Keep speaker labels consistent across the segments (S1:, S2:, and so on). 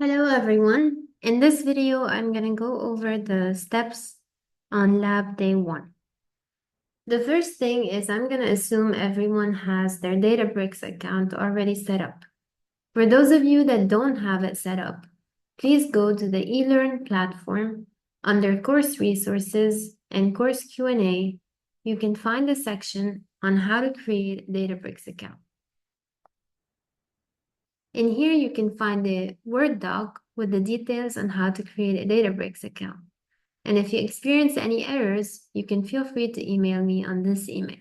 S1: Hello everyone. In this video, I'm going to go over the steps on lab day 1. The first thing is I'm going to assume everyone has their Databricks account already set up. For those of you that don't have it set up, please go to the eLearn platform. Under Course Resources and Course Q&A, you can find a section on how to create a Databricks account. In here, you can find the Word doc with the details on how to create a Databricks account. And if you experience any errors, you can feel free to email me on this email.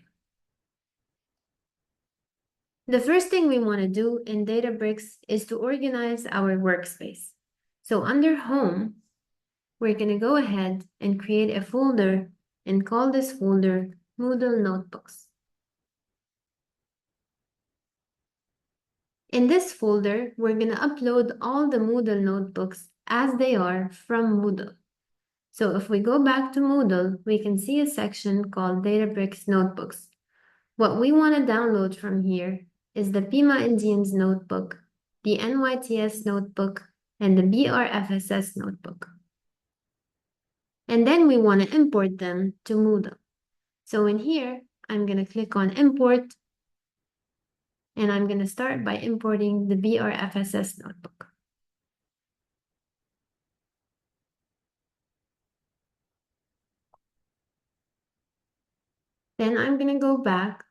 S1: The first thing we want to do in Databricks is to organize our workspace. So under Home, we're going to go ahead and create a folder and call this folder Moodle Notebooks. In this folder, we're going to upload all the Moodle notebooks as they are from Moodle. So if we go back to Moodle, we can see a section called Databricks Notebooks. What we want to download from here is the Pima Indians notebook, the NYTS notebook, and the BRFSS notebook. And then we want to import them to Moodle. So in here, I'm going to click on Import, and I'm going to start by importing the BRFSS notebook. Then I'm going to go back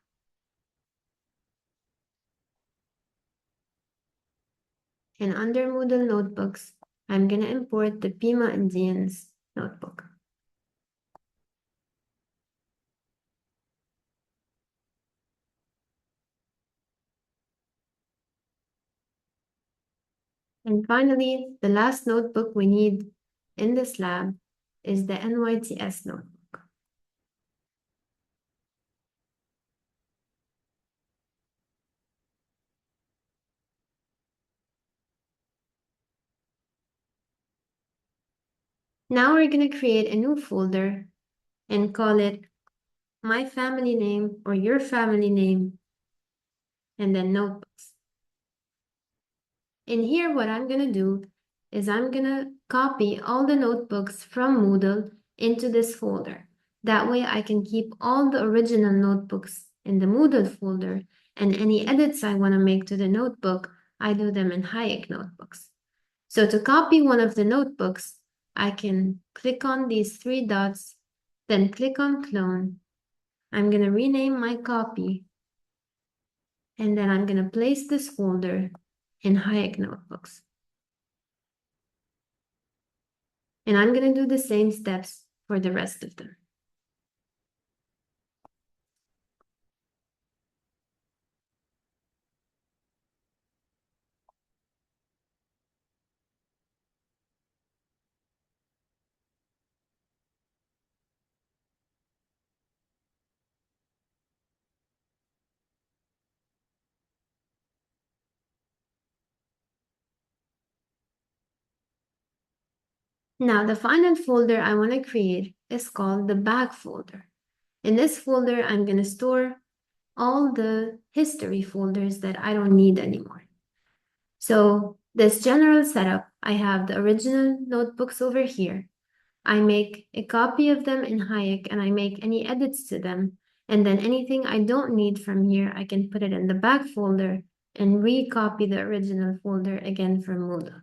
S1: and under Moodle Notebooks, I'm going to import the Pima Indians notebook. And finally, the last notebook we need in this lab is the NYTS notebook. Now we're going to create a new folder and call it my family name or your family name, and then notebooks. In here, what I'm going to do is I'm going to copy all the notebooks from Moodle into this folder. That way I can keep all the original notebooks in the Moodle folder, and any edits I want to make to the notebook, I do them in Hayek notebooks. So to copy one of the notebooks, I can click on these 3 dots, then click on clone. I'm going to rename my copy, and then I'm going to place this folder in Hayek notebooks. And I'm going to do the same steps for the rest of them. Now, the final folder I want to create is called the bag folder. In this folder, I'm going to store all the history folders that I don't need anymore. So this general setup, I have the original notebooks over here. I make a copy of them in Hayek and I make any edits to them. And then anything I don't need from here, I can put it in the back folder and recopy the original folder again from Moodle.